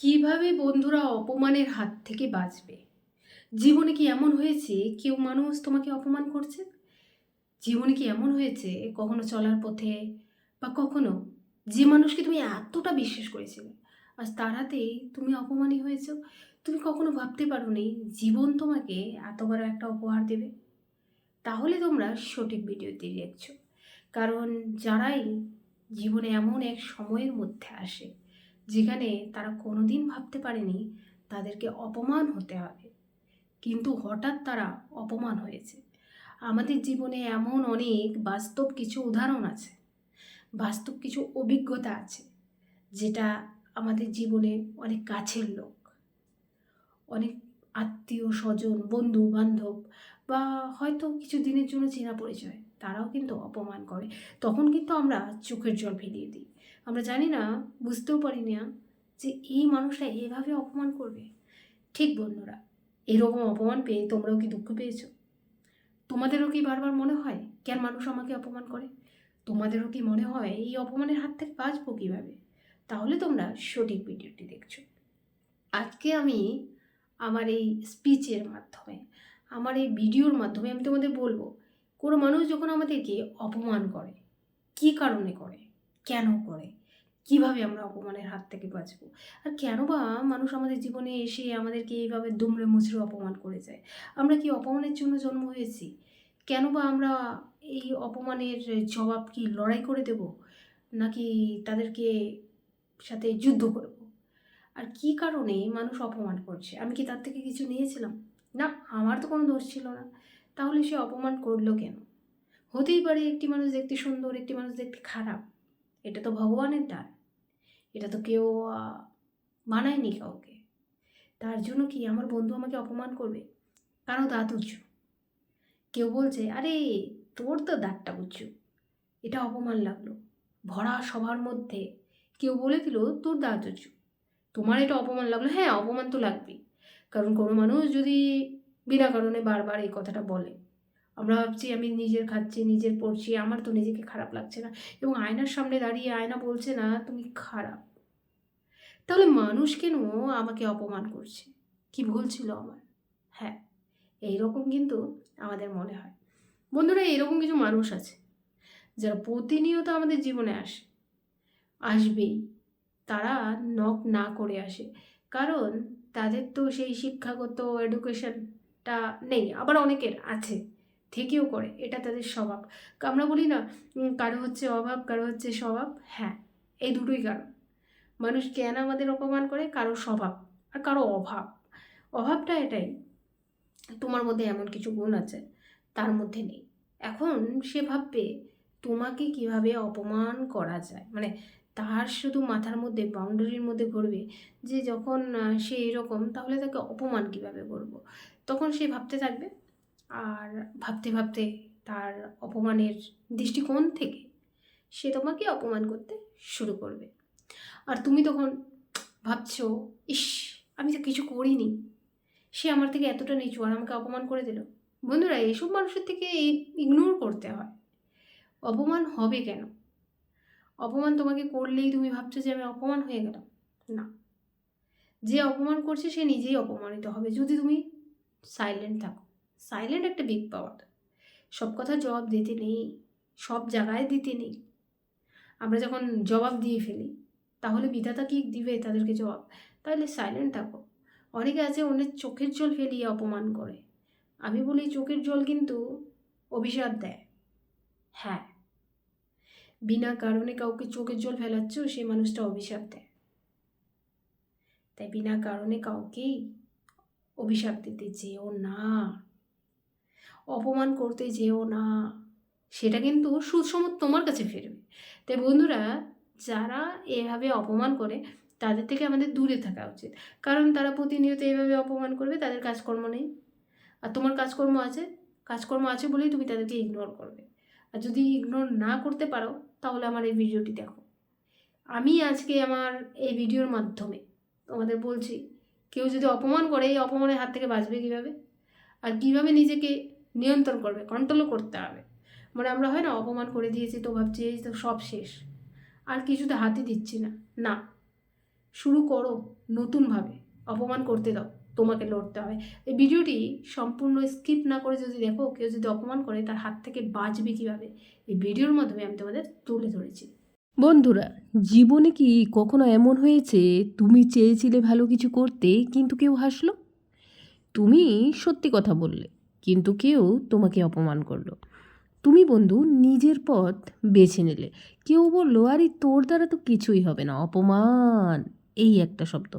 কিভাবে বন্ধুরা অপমানের হাত থেকে বাঁচবে? জীবনে কি এমন হয়েছে কেউ মানুষ তোমাকে অপমান করছে? জীবনে কি এমন হয়েছে কখনো চলার পথে বা কখনো যে মানুষকে তুমি এতটা বিশ্বাস করেছিলে, আজ তার হাতেই তুমি অপমানী হয়েছো? তুমি কখনো ভাবতে পারোনি জীবন তোমাকে এত বড় একটা উপহার দেবে? তাহলে তোমরা সঠিক ভিডিওতে দেখছো। কারণ যারাই জীবনে এমন এক সময়ের মধ্যে আসে যেখানে তারা কোনোদিন ভাবতে পারেনি তাদেরকে অপমান হতে হবে, কিন্তু হঠাৎ তারা অপমান হয়েছে। আমাদের জীবনে এমন অনেক বাস্তব কিছু উদাহরণ আছে, বাস্তব কিছু অভিজ্ঞতা আছে, যেটা আমাদের জীবনে অনেক কাছের লোক, অনেক আত্মীয় স্বজন, বন্ধু বান্ধব বা হয়তো কিছু দিনের জন্য চেনা পরিচয়, তারাও কিন্তু অপমান করে। তখন কিন্তু আমরা চোখের জল ফেলিয়ে দিই। আমরা জানি না, বুঝতেও পারি না যে এই মানুষটা এভাবে অপমান করবে। ঠিক বন্ধুরা, এরকম অপমান পেয়ে তোমরাও কি দুঃখ পেয়েছো? তোমাদেরও কি বারবার মনে হয় কেন মানুষ আমাকে অপমান করে? তোমাদেরও কি মনে হয় এই অপমানের হাত থেকে বাঁচবো কীভাবে? তাহলে তোমরা সঠিক ভিডিওটি দেখছো। আজকে আমি আমার এই স্পিচের মাধ্যমে, আমার এই ভিডিওর মাধ্যমে আমি তোমাদের বলবো, কোনো মানুষ যখন আমাদেরকে অপমান করে, কী কারণে করে, কেন করে, কিভাবে আমরা অপমানের হাত থেকে বাঁচবো, আর কেন বা মানুষ আমাদের জীবনে এসে আমাদেরকে এইভাবে দুমড়ে মুচড়ে অপমান করে যায়। আমরা কি অপমানের জন্য জন্ম হয়েছি? কেন বা আমরা এই অপমানের জবাব কি লড়াই করে দেব, নাকি তাদেরকে সাথে যুদ্ধ করব? আর কী কারণে মানুষ অপমান করছে, আমি কি তার থেকে কিছু নিয়েছিলাম? না, আমার তো কোনো দোষ ছিল না। তাহলে সে অপমান করলো কেন? হতেই পারে একটি মানুষ দেখতে সুন্দর, একটি মানুষ দেখতে খারাপ, এটা তো ভগবানের দান। এটা তো কেউ মানায়নি কাউকে। তার জন্য কি আমার বন্ধু আমাকে অপমান করবে? কারো দাঁত উঁচু, কেউ বলছে আরে তোর তো দাঁতটা উঁচু, এটা অপমান লাগলো। ভরা সবার মধ্যে কেউ বলে দিল তোর দাঁত উঁচু, তোমার এটা অপমান লাগলো। হ্যাঁ, অপমান তো লাগবেই। কারণ কোনো মানুষ যদি বিনা কারণে বারবার এই কথাটা বলে, আমরা ভাবছি আমি নিজের খাচ্ছি, নিজের পড়ছি, আমার তো নিজেকে খারাপ লাগছে না, এবং আয়নার সামনে দাঁড়িয়ে আয়না বলছে না তুমি খারাপ, তাহলে মানুষ কেন আমাকে অপমান করছে? কি ভুল ছিল আমার? হ্যাঁ, এইরকম কিন্তু আমাদের মনে হয়। বন্ধুরা, এরকম কিছু মানুষ আছে যারা প্রতিনিয়ত আমাদের জীবনে আসবেই। তারা নক না করে আসে, কারণ তাদের তো সেই শিক্ষাগত এডুকেশনটা নেই। আবার অনেকের আছে, থেকেও করে, এটা তাদের স্বভাব। আমরা বলি না কারো হচ্ছে অভাব, কারো হচ্ছে স্বভাব। হ্যাঁ, এই দুটোই কারণ মানুষ কেন আমাদের অপমান করে, কারো স্বভাব আর কারো অভাব। অভাবটা এটাই, তোমার মধ্যে এমন কিছু গুণ আছে তার মধ্যে নেই। এখন সে ভাববে তোমাকে কিভাবে অপমান করা যায়, মানে তার শুধু মাথার মধ্যে বাউন্ডারির মধ্যে ঘুরবে যে যখন সে এরকম, তাহলে তাকে অপমান কিভাবে করব। তখন সে ভাবতে থাকবে, আর ভাবতে ভাবতে তার অপমানের দৃষ্টিকোণ থেকে সে তোমাকে অপমান করতে শুরু করবে। আর তুমি তখন ভাবছো, ইস, আমি তো কিছু করিনি, সে আমার থেকে এতটা নিচু আর আমাকে অপমান করে দিল। বন্ধুরা, এইসব মানুষের থেকে ইগনোর করতে হয়। অপমান হবে কেন? অপমান তোমাকে করলেই তুমি ভাবছো যে আমি অপমান হয়ে গেলাম? না, যে অপমান করছে সে নিজেই অপমানিত হবে যদি তুমি সাইলেন্ট থাকো। সাইলেন্ট একটা বিগ পাওয়ার। সব কথা জবাব দিতে নেই, সব জায়গায় দিতে নেই। আমরা যখন জবাব দিয়ে ফেলি, তাহলে বিধাতা কি দিবে তাদেরকে জবাব? তাহলে সাইলেন্ট থাকো। অনেকে আছে অন্যের চোখের জল ফেলিয়ে অপমান করে। আমি বলি চোখের জল কিন্তু অভিশাপ দেয়। হ্যাঁ, বিনা কারণে কাউকে চোখের জল ফেলাচ্ছ, সেই মানুষটা অভিশাপ দেয়। তাই বিনা কারণে কাউকেই অভিশাপ দিতে যেও না, অপমান করতে যেও না, সেটা কিন্তু সুসমত তোমার কাছে ফিরবে। তাই বন্ধুরা, যারা এভাবে অপমান করে তাদের থেকে আমাদের দূরে থাকা উচিত। কারণ তারা প্রতিনিয়ত এভাবে অপমান করবে, তাদের কাজকর্ম নেই। আর তোমার কাজকর্ম আছে, কাজকর্ম আছে বলেই তুমি তাদেরকে ইগনোর করবে। আর যদি ইগনোর না করতে পারো, তাহলে আমার এই ভিডিওটি দেখো। আমি আজকে আমার এই ভিডিওর মাধ্যমে তোমাদের বলছি, কেউ যদি অপমান করে, এই অপমানের হাত থেকে বাঁচবে কীভাবে, আর কীভাবে নিজেকে নিয়ন্ত্রণ করবে, কন্ট্রোলও করতে হবে। মানে আমরা হয় না, অপমান করে দিয়েছি তো ভাবছি এই তো সব শেষ, আর কিছুতে হাতই দিচ্ছি না। না, শুরু করো নতুনভাবে, অপমান করতে দাও, তোমাকে লড়তে হবে। এই ভিডিওটি সম্পূর্ণ স্কিপ না করে যদি দেখো, কেউ যদি অপমান করে তার হাত থেকে বাঁচবে কীভাবে, এই ভিডিওর মাধ্যমে আমি তোমাদের তুলে ধরেছি। বন্ধুরা, জীবনে কি কখনো এমন হয়েছে তুমি চেয়েছিলে ভালো কিছু করতে কিন্তু কেউ হাসলো? তুমি সত্যি কথা বললে কিন্তু কেউ তোমাকে অপমান করলো। তুমি বন্ধু নিজের পথ বেছে নিলে, কেউ বললো আরে তোর দ্বারা তো কিছুই হবে না। অপমান এই একটা শব্দ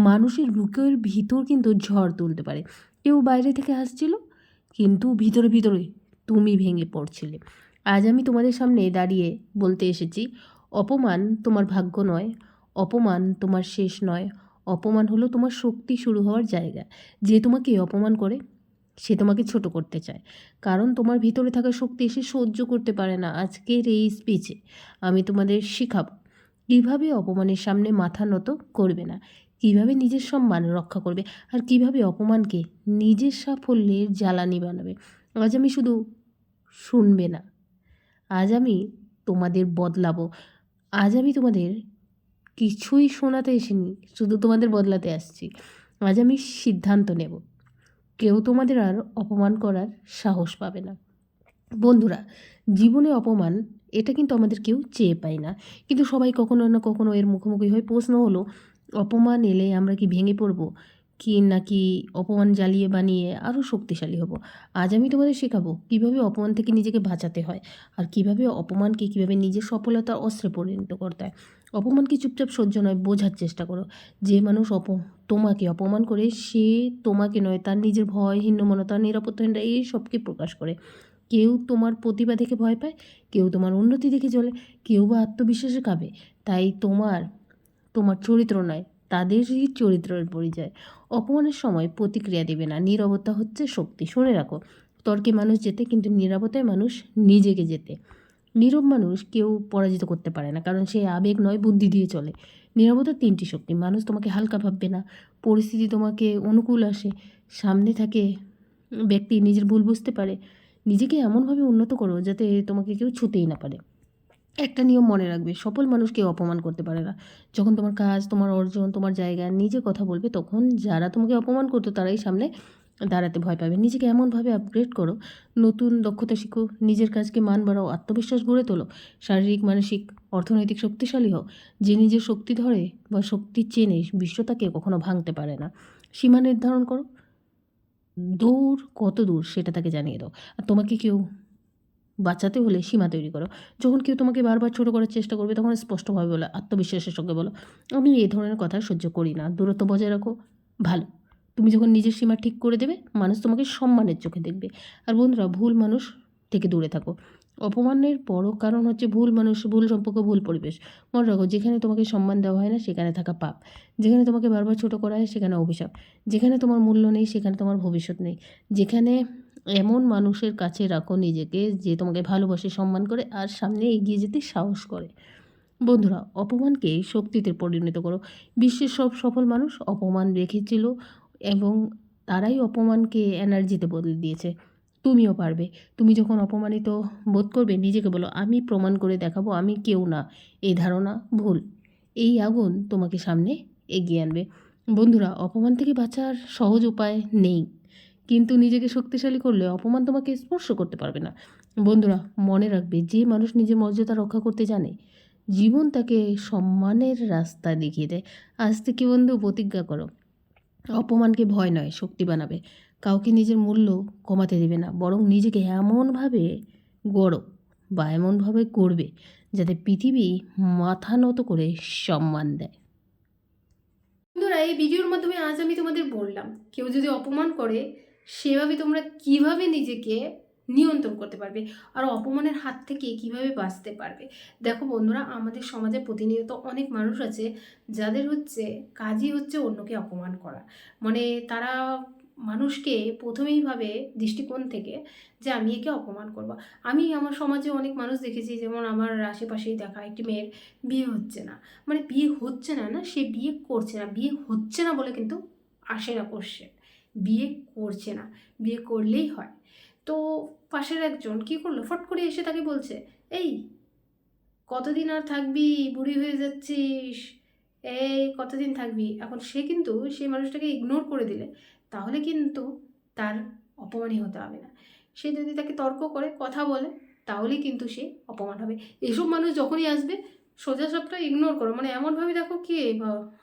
মানুষের বুকের ভিতর কিন্তু ঝড় তুলতে পারে। কেউ বাইরে থেকে হাসছিল কিন্তু ভিতরে ভিতরে তুমি ভেঙে পড়ছিলে। আজ আমি তোমাদের সামনে দাঁড়িয়ে বলতে এসেছি, অপমান তোমার ভাগ্য নয়, অপমান তোমার শেষ নয়, অপমান হলো তোমার শক্তি শুরু হওয়ার জায়গা। যে তোমাকে অপমান করে সে তোমাকে ছোট করতে চায়, কারণ তোমার ভিতরে থাকা শক্তি সে সহ্য করতে পারে না। আজকের এই স্পিচে আমি তোমাদের শেখাবো কীভাবে অপমানের সামনে মাথা নত করবে না, কিভাবে নিজের সম্মান রক্ষা করবে, আর কিভাবে অপমানকে নিজের সাফল্যের জ্বালানি বানাবে। আজ আমি শুধু শুনবে না, আজ আমি তোমাদের বদলাবো। আজ আমি তোমাদের কিছুই শোনাতে আসিনি, শুধু তোমাদের বদলাতে আসছি। আজ আমি সিদ্ধান্ত নেব, কেউ তোমাদের আর অপমান করার সাহস পাবে না। বন্ধুরা, জীবনে অপমান এটা কিন্তু আমাদের কেউ চেয়ে পাই না, কিন্তু সবাই কখনো না কখনো এর মুখোমুখি হয়। প্রশ্ন হলো, অপমান এলে আমরা কি ভেঙে পড়ব, কি নাকি অপমান জ্বালিয়ে বানিয়ে আরও শক্তিশালী হব? আজ আমি তোমাদের শেখাবো কীভাবে অপমান থেকে নিজেকে বাঁচাতে হয়, আর কীভাবে অপমানকে কীভাবে নিজের সফলতার অস্ত্রে পরিণত করতে হয়। অপমানকে চুপচাপ সহ্য নয়, বোঝার চেষ্টা করো। যে মানুষ তোমাকে অপমান করে সে তোমাকে নয়, তার নিজের ভয়, হীনমন্যতা, নিরাপত্তাহীনতা এই সবকে প্রকাশ করে। কেউ তোমার প্রতিভা দেখে ভয় পায়, কেউ তোমার উন্নতি দেখে চলে, কেউ বা আত্মবিশ্বাসে কাঁপে। তাই তোমার তোমার চরিত্র নয়, তাদেরই চরিত্রের পরিচয়। অপমানের সময় প্রতিক্রিয়া দেবে না, নীরবতা হচ্ছে শক্তি। শুনে রাখো, তর্কে মানুষ জেতে কিন্তু নীরবতায় মানুষ নিজেকে জেতে। নীরব মানুষ কেউ পরাজিত করতে পারে না, কারণ সে আবেগ নয় বুদ্ধি দিয়ে চলে। নীরবতার 3টি শক্তি: মানুষ তোমাকে হালকা ভাববে না, পরিস্থিতি তোমাকে অনুকূল আসে, সামনে থাকে ব্যক্তি নিজের ভুল বুঝতে পারে। নিজেকে এমনভাবে উন্নত করো যাতে তোমাকে কেউ ছুঁতেই না পারে। একটা নিয়ম মনে রাখবে, সফল মানুষ কেউ অপমান করতে পারে না। যখন তোমার কাজ, তোমার অর্জন, তোমার জায়গা নিজে কথা বলবে, তখন যারা তোমাকে অপমান করতো তারাই সামনে দাঁড়াতে ভয় পাবে। নিজেকে এমনভাবে আপগ্রেড করো, নতুন দক্ষতা শিখো, নিজের কাজকে মান বাড়াও, আত্মবিশ্বাস গড়ে তোলো, শারীরিক, মানসিক, অর্থনৈতিক শক্তিশালী হও। যে নিজের শক্তি ধরে বা শক্তি চেনে, বিশ্ব তাকে কখনো ভাঙতে পারে না। সীমা নির্ধারণ করো, দূর কত দূর সেটা তাকে জানিয়ে দাও। আর তোমাকে কেউ বাঁচাতে হলে সীমা তৈরি করো। যখন কেউ তোমাকে বারবার ছোট করার চেষ্টা করবে, তখন স্পষ্টভাবে বলো, আত্মবিশ্বাসের সঙ্গে বলো, আমি এই ধরনের কথা সহ্য করি না। দূরত্ব বজায় রাখো, ভালো। তুমি যখন নিজের সীমা ঠিক করে দেবে, মানুষ তোমাকে সম্মানের চোখে দেখবে। আর বন্ধুরা, ভুল মানুষ থেকে দূরে থাকো। অপমানের বড় কারণ হচ্ছে ভুল মানুষ, ভুল সম্পর্ক, ভুল পরিবেশ। মনে রাখো, যেখানে তোমাকে সম্মান দেওয়া হয় না সেখানে থাকা পাপ, যেখানে তোমাকে বারবার ছোট করা হয় সেখানে অভিশাপ, যেখানে তোমার মূল্য নেই সেখানে তোমার ভবিষ্যৎ নেই। যেখানে এমন মানুষের কাছে রাখো নিজেকে যে তোমাকে ভালোবাসে, সম্মান করে আর সামনে এগিয়ে যেতে সাহস করে। বন্ধুরা, অপমানকে শক্তিতে পরিণত করো। বিশ্বের সব সফল মানুষ অপমান রেখেছিল এবং তারাই অপমানকে এনার্জিতে বদলে দিয়েছে। তুমিও পারবে। তুমি যখন অপমানিত বোধ করবে, নিজেকে বলো, আমি প্রমাণ করে দেখাবো আমি কেউ না। এই ধারণা ভুল। এই আগুন তোমাকে সামনে এগিয়ে আনবে। বন্ধুরা, অপমান থেকে বাঁচার সহজ উপায় নেই, কিন্তু নিজেকে শক্তিশালী করলে অপমান তোমাকে স্পর্শ করতে পারবে না। বন্ধুরা, মনে রাখবে, যে মানুষ নিজের মর্যাদা রক্ষা করতে জানে, জীবন তাকে সম্মানের রাস্তা দেখিয়ে দেয়। আজ থেকে বন্ধু প্রতিজ্ঞা করো, অপমানকে ভয় নয় শক্তি বানাবে। কাউকে নিজের মূল্য কমাতে দেবে না, বরং নিজেকে এমনভাবে গড়ো বা এমনভাবে করবে যাতে পৃথিবী মাথা নত করে সম্মান দেয়। বন্ধুরা, এই ভিডিওর মাধ্যমে আজ আমি তোমাদের বললাম, কেউ যদি অপমান করে সেভাবে তোমরা কিভাবে নিজেকে নিয়ন্ত্রণ করতে পারবে, আর অপমানের হাত থেকে কিভাবে বাঁচতে পারবে। দেখো বন্ধুরা, আমাদের সমাজে প্রতিনিয়ত অনেক মানুষ আছে যাদের কাজই হচ্ছে অন্যকে অপমান করা। মানে তারা মানুষকে প্রথমেই ভাবে দৃষ্টিকোণ থেকে যে আমি একে অপমান করব। আমি আমার সমাজে অনেক মানুষ দেখেছি, যেমন আমার আশেপাশেই দেখা একটি মেয়ের বিয়ে হচ্ছে না। মানে বিয়ে হচ্ছে না, না সে বিয়ে করছে না, বিয়ে হচ্ছে না বলে কিন্তু আসে না কোশ্চেন, বিয়ে করছে না, বিয়ে করলেই হয়। তো পাশের একজন কী করলো, ফট করে এসে তাকে বলছে, এই কতদিন আর থাকবি, বুড়ি হয়ে যাচ্ছিস, এই কতদিন থাকবি, এখন সে কিন্তু সেই মানুষটাকে ইগনোর করে দিলে তাহলে কিন্তু তার অপমানই হতে হবে না। সে যদি তাকে তর্ক করে কথা বলে তাহলেই কিন্তু সে অপমান হবে। এসব মানুষ যখনই আসবে সোজা সাপটা ইগনোর করো, মানে এমনভাবে দেখো কি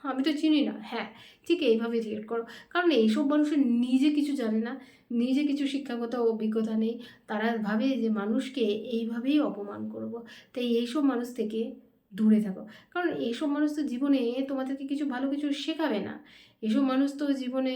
আমি তো চিনি না, হ্যাঁ ঠিক এইভাবে রিয়েক্ট করো। কারণ এইসব মানুষের নিজে কিছু জানে না, নিজে কিছু শিক্ষাগত অভিজ্ঞতা নেই, তারা ভাবে যে মানুষকে এইভাবেই অপমান করব। তাই এইসব মানুষ থেকে দূরে থাকো। কারণ এইসব মানুষ তো জীবনে তোমাদেরকে কিছু ভালো কিছু শেখাবে না। এসব মানুষ তো জীবনে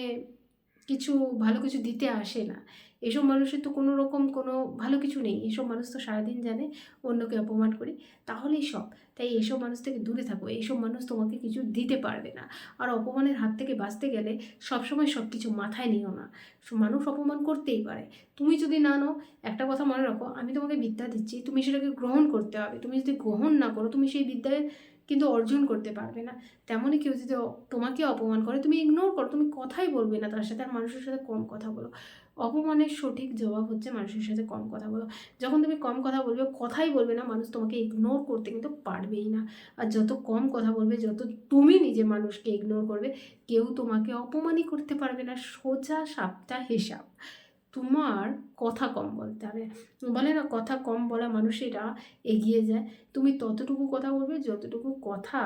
কিছু ভালো কিছু দিতে আসে না। এসব মানুষের তো কোনো রকম কোনো ভালো কিছু নেই। এসব মানুষ তো সারাদিন জানে অন্যকে অপমান করি, তাহলেই সব। তাই এসব মানুষ থেকে দূরে থাকো। এইসব মানুষ তোমাকে কিছু দিতে পারবে না। আর অপমানের হাত থেকে বাঁচতে গেলে সবসময় সব কিছু মাথায় নিও না। মানুষ অপমান করতেই পারে, তুমি যদি না নাও, একটা কথা মনে রাখো, আমি তোমাকে বিদ্যা দিচ্ছি, তুমি সেটাকে গ্রহণ করতে হবে। তুমি যদি গ্রহণ না করো, তুমি সেই বিদ্যায় কিন্তু অর্জন করতে পারবে না। তেমনই কেউ যদি তোমাকে অপমান করে, তুমি ইগনোর করো, তুমি কথাই বলবে না তার সাথে। আর মানুষের সাথে কম কথা বলো। অপমানের সঠিক জবাব হচ্ছে মানুষের সাথে কম কথা বলো। যখন তুমি কম কথা বলবে, কথাই বলবে না, মানুষ তোমাকে ইগনোর করতে কিন্তু পারবেই না। আর যত কম কথা বলবে, যত তুমি নিজে মানুষকে ইগনোর করবে, কেউ তোমাকে অপমানই করতে পারবে না। সোজা সাপটা হিসাব। তোমার কথা কম বলতে হবে। বলে না, কথা কম বলা মানুষেরা এগিয়ে যায়। তুমি ততটুকু কথা বলবে যতটুকু কথা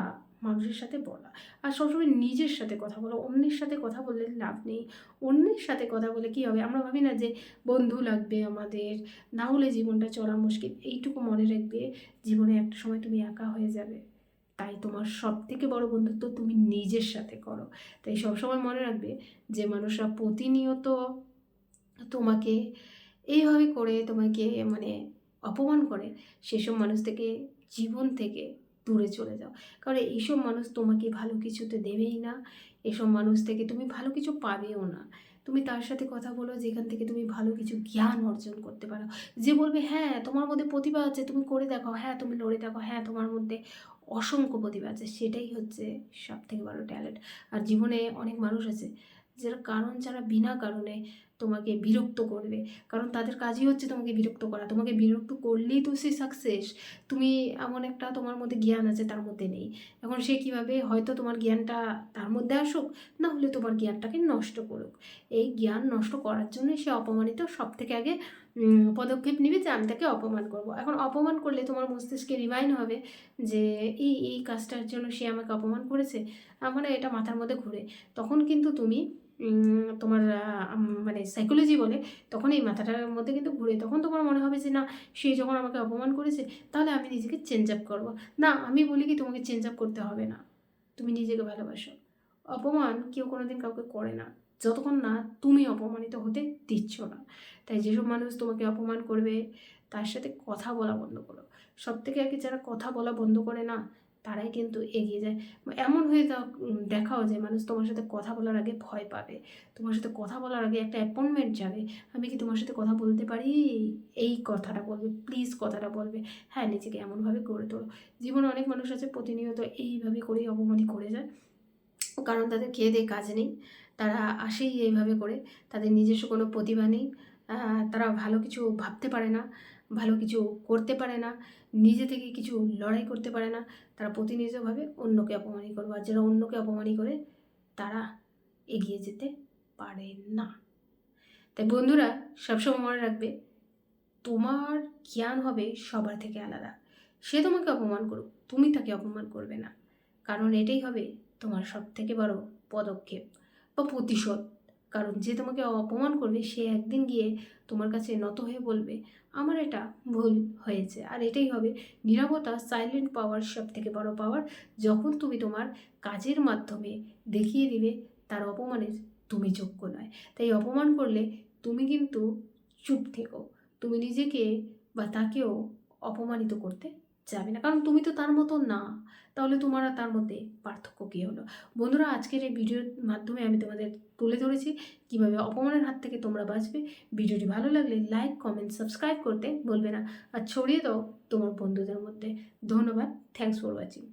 মানুষের সাথে বলা। আর সবসময় নিজের সাথে কথা বলো, অন্যের সাথে কথা বললে লাভ নেই। অন্যের সাথে কথা বলে কী হবে, আমরা ভাবি না যে বন্ধু লাগবে আমাদের, না হলে জীবনটা চলা মুশকিল। এইটুকু মনে রাখবে, জীবনে একটা সময় তুমি একা হয়ে যাবে। তাই তোমার সব থেকে বড় বন্ধুত্ব তুমি নিজের সাথে করো। তাই সবসময় মনে রাখবে, যে মানুষরা প্রতিনিয়ত তোমাকে এইভাবে করে তোমাকে মানে অপমান করে, সেসব মানুষ থেকে, জীবন থেকে দূরে চলে যাও। কারণ এইসব মানুষ তোমাকে ভালো কিছুতে দেবেই না। এসব মানুষ থেকে তুমি ভালো কিছু পাবেও না। তুমি তার সাথে কথা বলো যেখান থেকে তুমি ভালো কিছু জ্ঞান অর্জন করতে পারো। যে বলবে হ্যাঁ তোমার মধ্যে প্রতিভা আছে, তুমি করে দেখো, হ্যাঁ তুমি লড়ে দেখো, হ্যাঁ তোমার মধ্যে অসংখ্য প্রতিভা আছে, সেটাই হচ্ছে সব থেকে বড় ট্যালেন্ট। আর জীবনে অনেক মানুষ আছে যারা কারণ ছাড়া বিনা কারণে তোমাকে বিরক্ত করবে। কারণ তাদের কাজই হচ্ছে তোমাকে বিরক্ত করা। তোমাকে বিরক্ত করলেই তো সে সাকসেস। তুমি এমন একটা, তোমার মধ্যে জ্ঞান আছে তার মধ্যে নেই, এখন সে কীভাবে, হয়তো তোমার জ্ঞানটা তার মধ্যে আসুক, না হলে তোমার জ্ঞানটাকে নষ্ট করুক। এই জ্ঞান নষ্ট করার জন্য সে অপমানিত সব থেকে আগে পদক্ষেপ নিবে যে আমি তাকে অপমান করব। এখন অপমান করলে তোমার মস্তিষ্কে রিমাইন্ড হবে যে এই কাজটার জন্য সে আমাকে অপমান করেছে, মানে এটা মাথার মধ্যে ঘুরে। তখন কিন্তু তুমি তোমার মানে সাইকোলজি বলে, তখন এই মাথাটার মধ্যে কিন্তু ঘুরে, তখন তোমার মনে হবে যে না, সে যখন আমাকে অপমান করেছে তাহলে আমি নিজেকে চেঞ্জ আপ করবো। না, আমি বলি কি, তোমাকে চেঞ্জ আপ করতে হবে না, তুমি নিজেকে ভালোবাসো। অপমান কেউ কোনোদিন কাউকে করে না যতক্ষণ না তুমি অপমানিত হতে দিচ্ছ না। তাই যেসব মানুষ তোমাকে অপমান করবে তার সাথে কথা বলা বন্ধ করো। সব থেকে আগে যারা কথা বলা বন্ধ করে না, তারাই কিন্তু এগিয়ে যায়। এমন হয়ে দেখাও যে মানুষ তোমার সাথে কথা বলার আগে ভয় পাবে, তোমার সাথে কথা বলার আগে একটা অ্যাপয়েন্টমেন্ট যাবে, আমি কি তোমার সাথে কথা বলতে পারি, এই কথাটা বলবে, প্লিজ কথাটা বলবে। হ্যাঁ, নিজেকে এমনভাবে গড়ে তোলো। জীবনে অনেক মানুষ আছে প্রতিনিয়ত এইভাবে করেই অপমানই করে যায়, কারণ তাদের খেয়ে দিয়ে কাজ নেই, তারা আসেই এইভাবে করে, তাদের নিজস্ব কোনো প্রতিভা নেই, তারা ভালো কিছু ভাবতে পারে না, ভালো কিছু করতে পারে না, নিজে থেকে কিছু লড়াই করতে পারে না। তারা প্রতিনিয়তভাবে অন্যকে অপমানই করবে, আর যারা অন্যকে অপমানই করে তারা এগিয়ে যেতে পারে না। তাই বন্ধুরা, সবসময় মনে রাখবে, তোমার জ্ঞান হবে সবার থেকে আলাদা। সে তোমাকে অপমান করুক, তুমি তাকে অপমান করবে না, কারণ এটাই হবে তোমার সব থেকে বড় পদক্ষেপ বা প্রতিশোধ। কারণ যে তোমাকে অপমান করবে সে একদিন গিয়ে তোমার কাছে নত হয়ে বলবে আমার এটা ভুল হয়েছে। আর এটাই হবে নীরবতা, সাইলেন্ট পাওয়ার সব থেকে বড় পাওয়ার। যখন তুমি তোমার কাজের মাধ্যমে দেখিয়ে দিবে তার অপমানের তুমি যোগ্য নয়। তাই অপমান করলে তুমি কিন্তু চুপ থেকো, তুমি নিজেকে বা তাকেও অপমানিত করতে যাবে না, কারণ তুমি তো তার মতো না। তাহলে তোমার আর তার মধ্যে পার্থক্য কী হলো? বন্ধুরা, আজকের এই ভিডিওর মাধ্যমে আমি তোমাদের তুলে ধরেছি কীভাবে অপমানের হাত থেকে তোমরা বাঁচবে। ভিডিওটি ভালো লাগলে লাইক, কমেন্ট, সাবস্ক্রাইব করতে বলবে না, আর ছড়িয়ে দাও তোমার বন্ধুদের মধ্যে। ধন্যবাদ। Thanks for watching.